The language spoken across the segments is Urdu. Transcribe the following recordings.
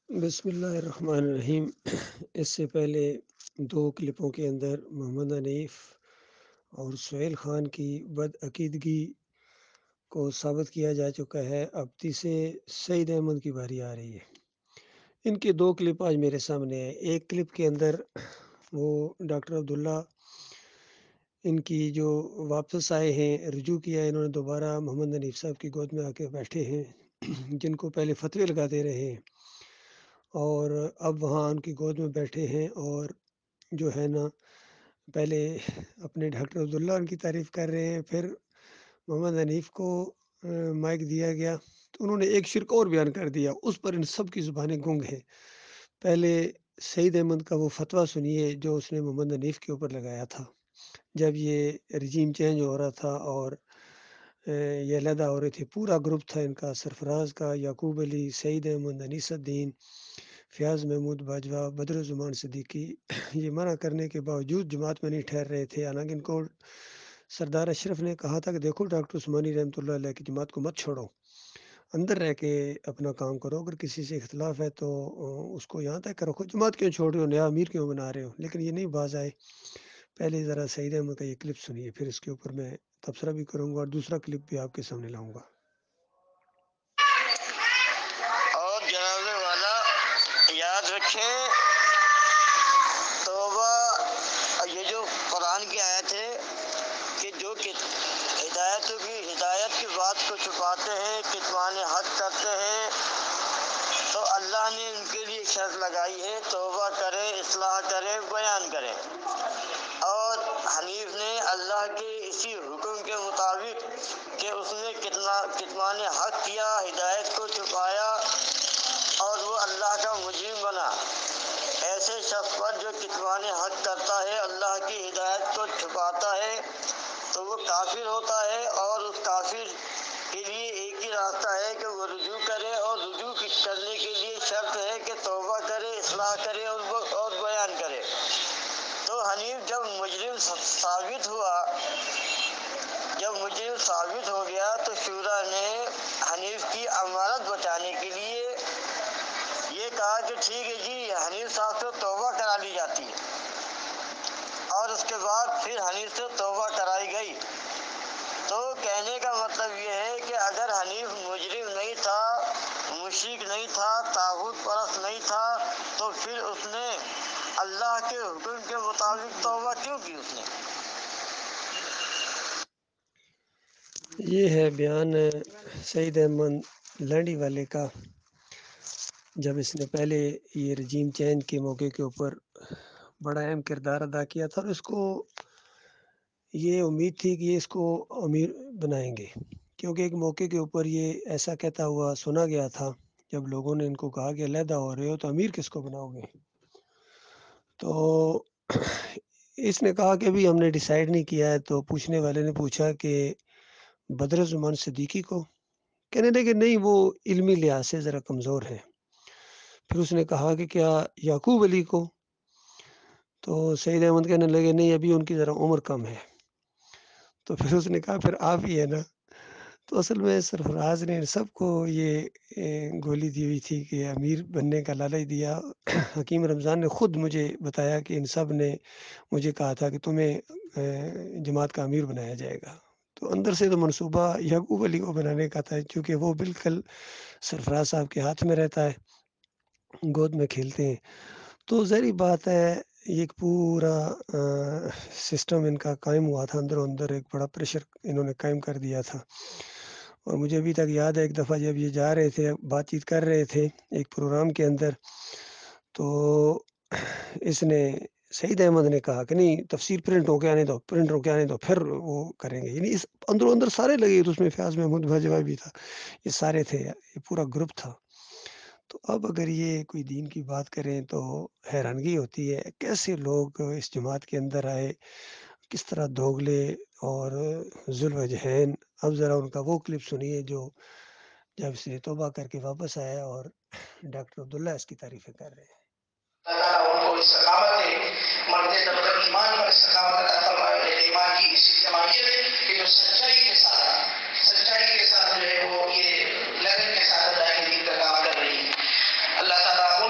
بسم اللہ الرحمن الرحیم۔ اس سے پہلے دو کلپوں کے اندر محمد حنیف اور سہیل خان کی بدعقیدگی کو ثابت کیا جا چکا ہے۔ اب تیسرے سعید احمد کی باری آ رہی ہے۔ ان کے دو کلپ آج میرے سامنے ہیں۔ ایک کلپ کے اندر وہ ڈاکٹر عبداللہ ان کی جو واپس آئے ہیں، رجوع کیا ہے، انہوں نے دوبارہ محمد حنیف صاحب کی گود میں آ کے بیٹھے ہیں، جن کو پہلے فتوے لگاتے رہے ہیں اور اب وہاں ان کی گود میں بیٹھے ہیں، اور جو ہے نا پہلے اپنے ڈاکٹر عبداللہ ان کی تعریف کر رہے ہیں، پھر محمد حنیف کو مائک دیا گیا تو انہوں نے ایک شرک اور بیان کر دیا، اس پر ان سب کی زبانیں گنگ ہیں۔ پہلے سعید احمد کا وہ فتویٰ سنیے جو اس نے محمد حنیف کے اوپر لگایا تھا جب یہ رجیم چینج ہو رہا تھا اور یہ علیحدہ ہو رہے تھے۔ پورا گروپ تھا ان کا، سرفراز کا، یعقوب علی، سعید احمد، انیس الدین، فیاض محمود باجوہ، بدر الزمان صدیقی۔ یہ منع کرنے کے باوجود جماعت میں نہیں ٹھہر رہے تھے، حالانکہ ان کو سردار اشرف نے کہا تھا کہ دیکھو ڈاکٹر عثمانی رحمۃ اللہ علیہ کی جماعت کو مت چھوڑو، اندر رہ کے اپنا کام کرو، اگر کسی سے اختلاف ہے تو اس کو یہاں تک رکھو، جماعت کیوں چھوڑ رہے ہو، نیا امیر کیوں بنا رہے ہو؟ لیکن یہ نہیں باز آئے۔ پہلے ذرا سعید احمد کا یہ کلپ سنیے، پھر اس کے اوپر میں تبصرہ بھی کروں گا اور دوسرا کلپ بھی آپ کے سامنے لاؤں گا۔ اور جناب والا یاد رکھیں، توبہ یہ جو قرآن کی آیت ہے کہ جو ہدایت کی بات کو چھپاتے ہیں، کتمان حق کرتے ہیں، تو اللہ نے ان کے لیے شرط لگائی ہے توبہ کرے، اصلاح کرے، بیان کرے۔ اور حنیف نے اللہ کے اسی حکم کے مطابق کہ اس نے کتمان حق کیا، ہدایت کو چھپایا اور وہ اللہ کا مجرم بنا۔ ایسے شخص پر جو کتمان حق کرتا ہے، اللہ کی ہدایت کو چھپاتا ہے، تو وہ کافر ہوتا ہے، اور اس کافر کے لیے ایک ہی راستہ ہے کہ وہ رجوع کرے، اور رجوع کرنے کے لیے شرط ہے کہ توبہ کرے، اصلاح کرے اور بیان کرے۔ تو حنیف جب مجرم ثابت ہو گیا تو شورا نے حنیف کی امانت بچانے کے لیے یہ کہا کہ ٹھیک ہے جی، حنیف صاحب سے توبہ کرا لی جاتی ہے، اور اس کے بعد پھر حنیف سے توبہ کرائی گئی۔ تو کہنے کا مطلب یہ ہے کہ اگر حنیف مجرم نہیں تھا، مشرک نہیں تھا، طاغوت پرست نہیں تھا، تو پھر اس نے اللہ کے حکم کے مطابق توبہ کیوں کی اس نے؟ یہ ہے بیان سعید احمد لانڈی والے کا، جب اس نے پہلے یہ رجیم چینج کے موقع کے اوپر بڑا اہم کردار ادا کیا تھا، اور اس کو یہ امید تھی کہ یہ اس کو امیر بنائیں گے، کیونکہ ایک موقع کے اوپر یہ ایسا کہتا ہوا سنا گیا تھا جب لوگوں نے ان کو کہا کہ علیحدہ ہو رہے ہو تو امیر کس کو بناؤ گے؟ تو اس نے کہا کہ ابھی ہم نے ڈیسائیڈ نہیں کیا ہے۔ تو پوچھنے والے نے پوچھا کہ بدر الزمان صدیقی کو؟ کہنے لگے نہیں، وہ علمی لحاظ سے ذرا کمزور ہے۔ پھر اس نے کہا کہ کیا یعقوب علی کو؟ تو سعید احمد کہنے لگے نہیں، ابھی ان کی ذرا عمر کم ہے۔ تو پھر اس نے کہا پھر آپ ہی ہے نا۔ تو اصل میں سرفراز نے سب کو یہ گولی دی ہوئی تھی کہ امیر بننے کا لالچ دیا۔ حکیم رمضان نے خود مجھے بتایا کہ ان سب نے مجھے کہا تھا کہ تمہیں جماعت کا امیر بنایا جائے گا۔ تو اندر سے تو منصوبہ یعقوب علی کو بنانے کا تھا، چونکہ وہ بالکل سرفراز صاحب کے ہاتھ میں رہتا ہے، گود میں کھیلتے ہیں۔ تو ظاہری بات ہے یہ ایک پورا سسٹم ان کا قائم ہوا تھا، اندر اندر ایک بڑا پریشر انہوں نے قائم کر دیا تھا۔ اور مجھے ابھی تک یاد ہے ایک دفعہ جب یہ جا رہے تھے، بات چیت کر رہے تھے ایک پروگرام کے اندر، تو اس نے سعید احمد نے کہا کہ نہیں، تفسیر پرنٹ ہو کے آنے دو پھر وہ کریں گے۔ یعنی اس اندر اندر سارے لگے، تو اس میں فیاض محمود باجوہ بھی تھا، یہ سارے تھے، یہ پورا گروپ تھا۔ تو اب اگر یہ کوئی دین کی بات کریں تو حیرانگی ہوتی ہے، کیسے لوگ اس جماعت کے اندر آئے، کس طرح دوغلے اور ذو الوجہین۔ اب ذرا ان کا وہ کلپ سنیے جو جب سے توبہ کر کے واپس آیا اور ڈاکٹر عبداللہ اس کی تعریفیں کر رہے ہیں۔ اللہ تعالیٰ ان کو استقامت دے، مرد جب تک ایمان پر استقامت عطا فرمائے، ایمان کی اس اجتماعیت کہ جو سچائی کے ساتھ جو ہے وہ یہ لگن کے ساتھ اللہ کے دین کا کام کر رہی ہے۔ اللہ تعالیٰ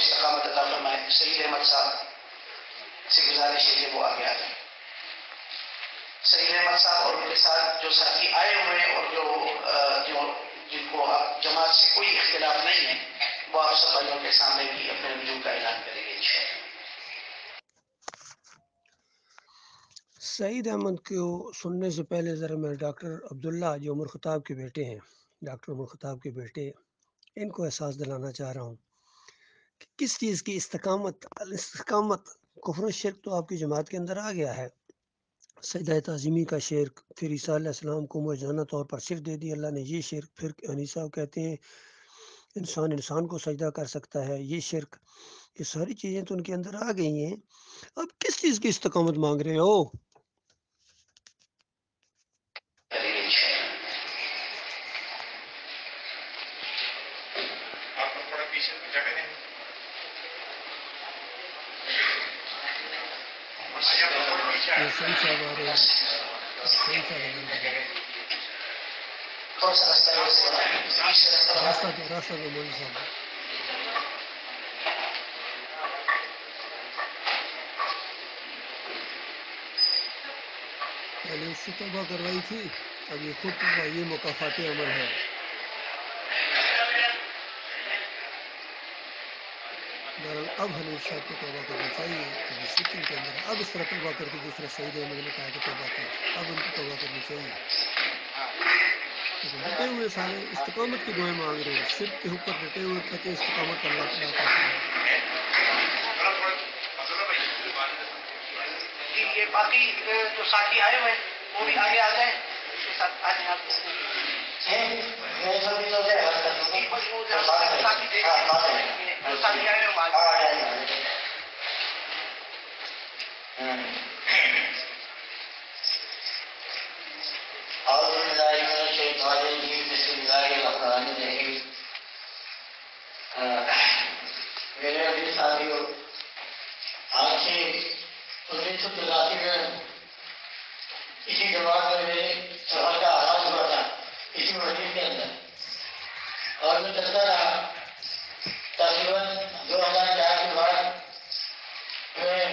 استقامت عطا فرمائے. سعید احمد صاحب سے گزارش ہے کہ وہ آگے آ جائیں. سعید احمد صاحب اور ان کے ساتھ جو ساتھی آئے ہوئے ہیں اور جن کو جماعت سے کوئی اختلاف نہیں ہے وہ آپ سب بھائیوں کے سامنے بھی اپنے وجود کا اعلان کریں گے انشاءاللہ. سعید احمد کو سننے سے پہلے ذرا میں ڈاکٹر عبداللہ جو عمر خطاب کے بیٹے ہیں، ڈاکٹر عمر خطاب کے بیٹے، ان کو احساس دلانا چاہ رہا ہوں کہ کس چیز کی استقامت کفر و شرک تو آپ کی جماعت کے اندر آ گیا ہے. سجدہ تعظیمی کا شرک، پھر عیسیٰ علیہ السلام کو موجزانہ طور پر صرف دے دی اللہ نے، یہ شرک. پھر حنیف صاحب کہتے ہیں انسان کو سجدہ کر سکتا ہے، یہ شرک. یہ ساری چیزیں تو ان کے اندر آ گئی ہیں. اب کس چیز کی استقامت مانگ رہے ہو؟ صحیح صاحب آ رہے ہیں، صحیح صاحب اعلان کریں گے. راستہ دو مولوی صاحب. پہلے اس سے توبہ کروائی تھی، اب یہ خود توبہ، یہ مکافات عمل ہے. بہرحال اب حنیف صاحب کو توبہ کرنی چاہیے کیونکہ شرک ان کے اندر ہے. اب اس طرح توبہ کرتے جس طرح سعید احمد نے کہا کہ توبہ کی، اب ان کو توبہ کرنی چاہیے. لیکن ڈٹے ہوئے سارے استقامت کی دعائیں مانگ رہے ہیں، شرک کے اوپر ڈٹے ہوئے کہتے ہیں استقامت اللہ تعالیٰ عطا فرمائے. یہ باقی جو ساتھی آئے ہوئے وہ بھی آگے آ جائیں. میرے ابھی ساتھیوں، آج سے 1983 میں اسی جماعت میں میرے سفر کا آغاز ہوا تھا، اسی مسجد کے اندر، اور میں چلتا رہا. تقریباً 2004 کے بعد میں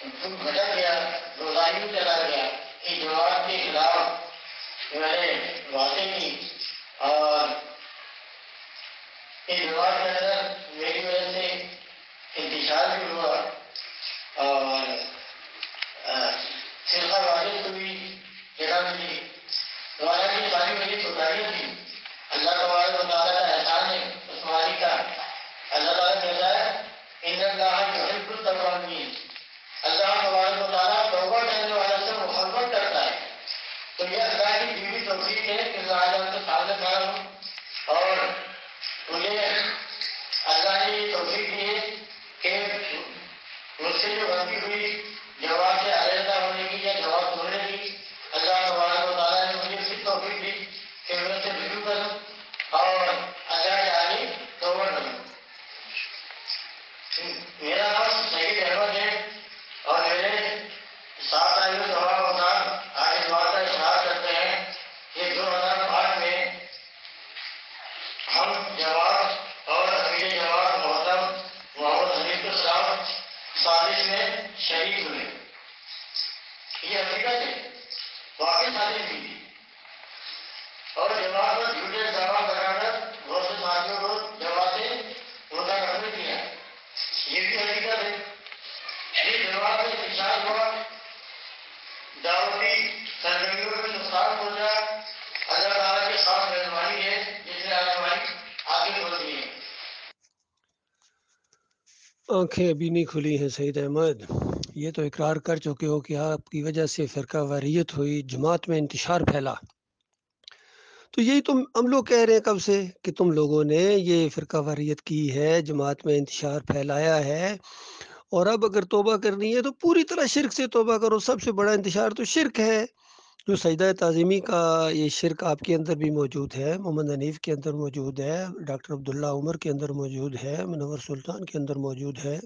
بھٹک گیا، روزانی میں چلا گیا. اس جماعت کے خلاف میں نے باتیں کی اور اس جماعت کے اندر میری وجہ سے انتشار بھی ہوا اور فرقہ واحد کو بھی جگہ ملی. ہمارا کی ساری میری کوتاہیاں تھی. اللہ تبارک و تعالیٰ کا احسان ہے اس ہماری کا. اللہ تعالیٰ کہتا ہے ان اللہ یحب التوابین، اللہ تبارک و تعالیٰ توبہ کرنے والے سے محبت کرتا ہے. تو یہ اللہ کی دیوی توفیق ہے کہ میں آج آپ کے سامنے کھڑا ہوں اور مجھے اللہ نے یہ توفیق دی ہے کہ مجھ سے جو غلطی ہوئی جواب سے علیحدہ ہونے کی یا جواب چھوڑنے کی، اللہ تبارک و تعالیٰ نے مجھے پھر توفیق دی کہ میں اسے رجوع کروں اور اللہ کے آگے توبہ کروں. میرا نام سعید احمد ہے اور میرے ساتھ آئے ہوئے تمام افراد آج اس بات کا اظہار کرتے ہیں کہ 2005 میں ہم جماعت اور امیر جماعت محترم محمد حنیف السلام سازش میں شریک ہوئے. یہ حقیقت ہے، واقعی سازش بھی تھی اور جماعت پر جھوٹے الزامات لگا کر بہت سے ساتھیوں کو جماعت سے منتخب کیا. یہ بھی حقیقت ہے. یہ جماعت میں انتشار ہوا، دعوتی سرگرمیوں میں نقصان پہنچا. اللہ تعالیٰ کی خاص مہربانی ہے جس نے ہماری آگے بڑھ دی ہے. آنکھیں ابھی نہیں کھلی ہیں سعید احمد. یہ تو اقرار کر چکے ہو کہ آپ کی وجہ سے فرقہ واریت ہوئی، جماعت میں انتشار پھیلا. تو یہی تو ہم لوگ کہہ رہے ہیں کب سے کہ تم لوگوں نے یہ فرقہ واریت کی ہے، جماعت میں انتشار پھیلایا ہے، اور اب اگر توبہ کرنی ہے تو پوری طرح شرک سے توبہ کرو. سب سے بڑا انتشار تو شرک ہے. جو سجدہ تعظیمی کا یہ شرک آپ کے اندر بھی موجود ہے، محمد حنیف کے اندر موجود ہے، ڈاکٹر عبداللہ عمر کے اندر موجود ہے، منور سلطان کے اندر موجود ہے،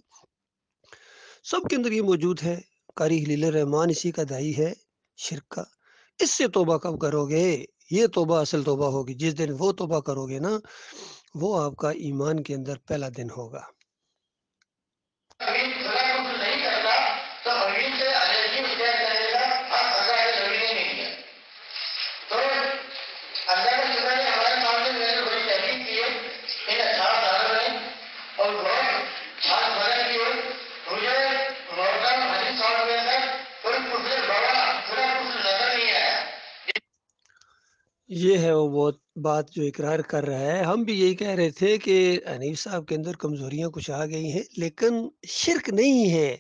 سب کے اندر یہ موجود ہے. قاری خلیل الرحمان اسی کا دائی ہے شرک کا. اس سے توبہ کب کرو گے؟ یہ توبہ اصل توبہ ہوگی جس دن وہ توبہ کرو گے نا، وہ آپ کا ایمان کے اندر پہلا دن ہوگا۔ زمین خدا کچھ نہیں کرتا تو زمین سے الرجی اختیار کرے گا، ہم خدا ہے زمین نے نہیں کیا۔ تو اللہ کا شکر ہے ہمارے سامنے میں نے بڑی تحقیق کی ہے ان 18 سالوں میں، اور بہت چھان بھرا کی ہے۔ مجھے محترم حدیث صاحب کے اندر کوئی کچھ بڑا پورا کچھ نظر نہیں آیا۔ یہ ہے وہ بات جو اقرار کر رہا ہے۔ ہم بھی یہی کہہ رہے تھے کہ حنیف صاحب کے اندر کمزوریاں کچھ آ گئی ہیں، لیکن شرک نہیں ہے۔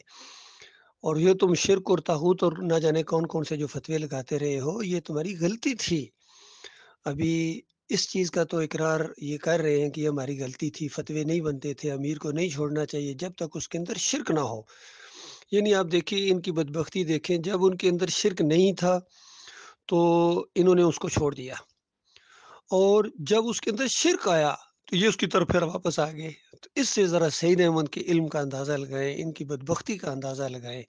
اور یہ تم شرک اور طاغوت اور نہ جانے کون کون سے جو فتوے لگاتے رہے ہو، یہ تمہاری غلطی تھی۔ ابھی اس چیز کا تو اقرار یہ کر رہے ہیں کہ یہ ہماری غلطی تھی، فتوے نہیں بنتے تھے، امیر کو نہیں چھوڑنا چاہیے جب تک اس کے اندر شرک نہ ہو۔ یعنی آپ دیکھیے ان کی بدبختی دیکھیں، جب ان کے اندر شرک نہیں تھا تو انہوں نے اس کو چھوڑ دیا، اور جب اس کے اندر شرک آیا تو یہ اس کی طرف پھر واپس آ گئے۔ تو اس سے ذرا سعید احمد کے علم کا اندازہ لگائیں، ان کی بدبختی کا اندازہ لگائیں۔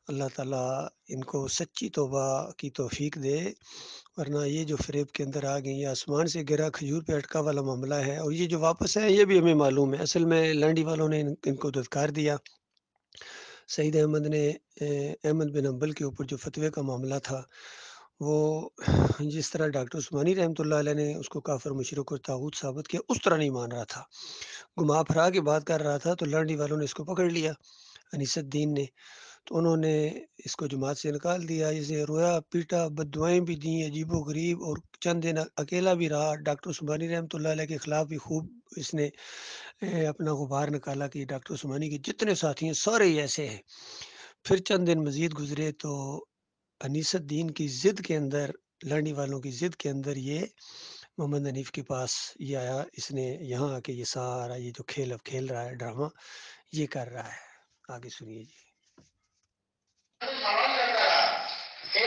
اللہ تعالیٰ ان کو سچی توبہ کی توفیق دے، ورنہ یہ جو فریب کے اندر آ گئی، یہ آسمان سے گرا کھجور پہ اٹکا والا معاملہ ہے۔ اور یہ جو واپس ہے یہ بھی ہمیں معلوم ہے، اصل میں لانڈی والوں نے ان کو دھتکار دیا۔ سعید احمد نے احمد بن حنبل کے اوپر جو فتوے کا معاملہ تھا، وہ جس طرح ڈاکٹر عثمانی رحمۃ اللہ علیہ نے اس کو کافر مشرک اور طاغوت ثابت کیا، اس طرح نہیں مان رہا تھا، گھما پھرا کے بات کر رہا تھا۔ تو لانڈی والوں نے اس کو پکڑ لیا، انیس الدین نے، تو انہوں نے اس کو جماعت سے نکال دیا، اسے رویا پیٹا، بددعائیں بھی دیں عجیب و غریب، اور چند دن اکیلا بھی رہا۔ ڈاکٹر عثمانی رحمۃ اللہ علیہ کے خلاف بھی خوب اس نے اپنا غبار نکالا کہ ڈاکٹر عثمانی کے جتنے ساتھی ہیں سارے ہی ایسے ہیں۔ پھر چند دن مزید گزرے تو انیس الدین کی ضد کے اندر، لانڈی والوں کی ضد کے اندر، یہ محمد حنیف کے پاس یہ آیا، اس نے یہاں آ کے یہ سارا یہ جو کھیل اب کھیل رہا ہے، ڈرامہ یہ کر رہا ہے۔ آگے سنیے جی۔ سوال کرتا رہا کہ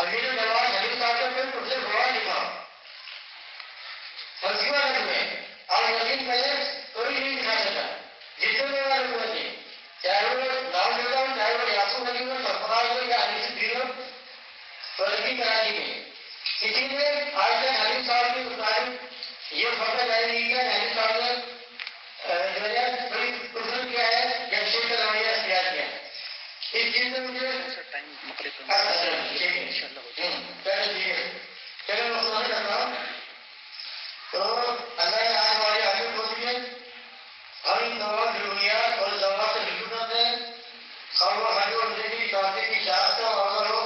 امیر نواز حنیف صاحب کا کوئی مجھے گواہ دکھاؤ فلسفہ رکھ میں، اور یقین کرے کوئی نہیں دکھا سکتا۔ جتنے والے ہوئے تھے، چاہے وہ نام لیتا ہوں، چاہے وہ یاسو علی ہو، سرفراز ہو یا انیس الدین ہو، ترقی کراچی میں کسی نے آج تک حنیف صاحب کی مطابق یہ فتویٰ جاری نہیں کیا کہ حنیف صاحب نے جو ہے کوئی کفر کیا ہے یا شرک کا رویہ اختیار کیا ہے۔ اس چیز میں مجھے چلے میں سوال کرتا ہوں۔ تو اللہ نے آج ہماری آگے کھولی ہے، ہم ان تمام ضروریات اور ضوابط سے بالکل ہیں، خواہ وہ حج اور زندگی کافی کی شاخ کا معاملہ ہو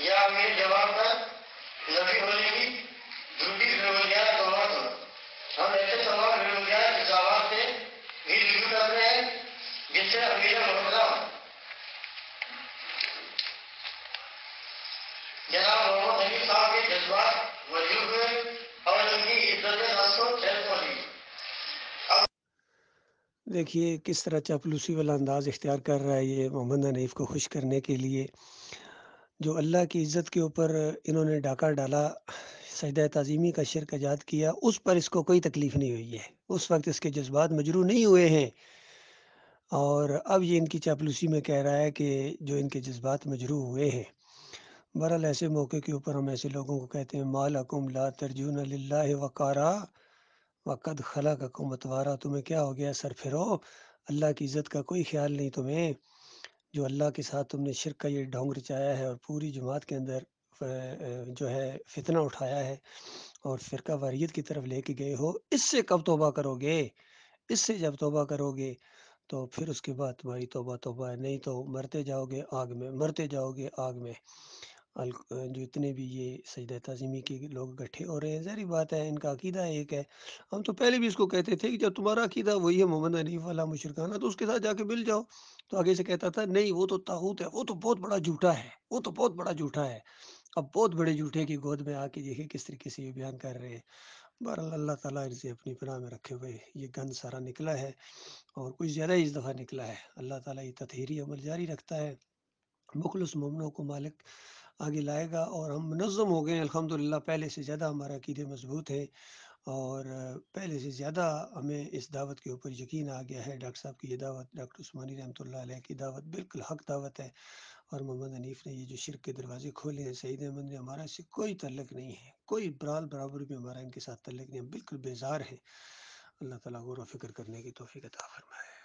یا میرے جواب کا نبی ہونے کی جھوٹی ضروریات توبات ہو، ہم ایسے تمام ضروریات کے ضوابط سے بھی رجوع کر رہے ہیں جس سے امیر محترم جناب محمد حنیف صاحب کے جذبات موجود ہوئے اور ان کی عزت نفس کو ٹھیس پہنچی۔ دیکھیے کس طرح چاپلوسی والا انداز اختیار کر رہا ہے یہ محمد حنیف کو خوش کرنے کے لیے۔ جو اللہ کی عزت کے اوپر انہوں نے ڈاکہ ڈالا، سجدہ تعظیمی کا شرک ایجاد کیا، اس پر اس کو کوئی تکلیف نہیں ہوئی ہے، اس وقت اس کے جذبات مجروح نہیں ہوئے ہیں۔ اور اب یہ ان کی چاپلوسی میں کہہ رہا ہے کہ جو ان کے جذبات مجروح ہوئے ہیں۔ بہرحال ایسے موقع کے اوپر ہم ایسے لوگوں کو کہتے ہیں مالکم لا ترجون للہ وقارا وقد خلقکم اتوارا، تمہیں کیا ہو گیا، سر پھرو، اللہ کی عزت کا کوئی خیال نہیں تمہیں، جو اللہ کے ساتھ تم نے شرک کا یہ ڈھونگ رچایا ہے اور پوری جماعت کے اندر جو ہے فتنہ اٹھایا ہے اور فرقہ واریت کی طرف لے کے گئے ہو، اس سے کب توبہ کرو گے؟ اس سے جب توبہ کرو گے تو پھر اس کے بعد تمہاری توبہ توبہ ہے، نہیں تو مرتے جاؤ گے آگ میں، مرتے جاؤ گے آگ میں۔ جو اتنے بھی یہ سجدہ تعظیمی کے لوگ اکٹھے ہو رہے ہیں، ظاہری بات ہے ان کا عقیدہ ایک ہے۔ ہم تو پہلے بھی اس کو کہتے تھے کہ جب تمہارا عقیدہ وہی ہے محمد حنیف والا مشرکانہ، تو اس کے ساتھ جا کے مل جاؤ۔ تو آگے سے کہتا تھا نہیں وہ تو طاغوت ہے، وہ تو بہت بڑا جھوٹا ہے، وہ تو بہت بڑا جھوٹا ہے۔ اب بہت بڑے جھوٹے کی گود میں آ کے دیکھیں کس طریقے سے یہ بیان کر رہے ہیں۔ بہرحال اللہ تعالیٰ ان سے اپنی پناہ میں رکھے ہوئے یہ گند سارا نکلا ہے، اور کچھ زیادہ ہی اس دفعہ نکلا ہے۔ اللہ تعالیٰ یہ تطہیری عمل جاری رکھتا ہے، مخلص مومنوں کو مالک آگے لائے گا، اور ہم منظم ہو گئے ہیں الحمدللہ، پہلے سے زیادہ ہمارا عقیدے مضبوط ہے، اور پہلے سے زیادہ ہمیں اس دعوت کے اوپر یقین آ گیا ہے. ڈاکٹر صاحب کی یہ دعوت، ڈاکٹر عثمانی رحمۃ اللہ علیہ کی دعوت بالکل حق دعوت ہے. اور محمد حنیف نے یہ جو شرک کے دروازے کھولے ہیں، سعید احمد نے، ہمارا اس سے کوئی تعلق نہیں ہے، کوئی برابر بھی ہمارا ان کے ساتھ تعلق نہیں ہے، بالکل بیزار ہیں. اللہ تعالیٰ غور و فکر کرنے کی توفیق عطا فرمائے.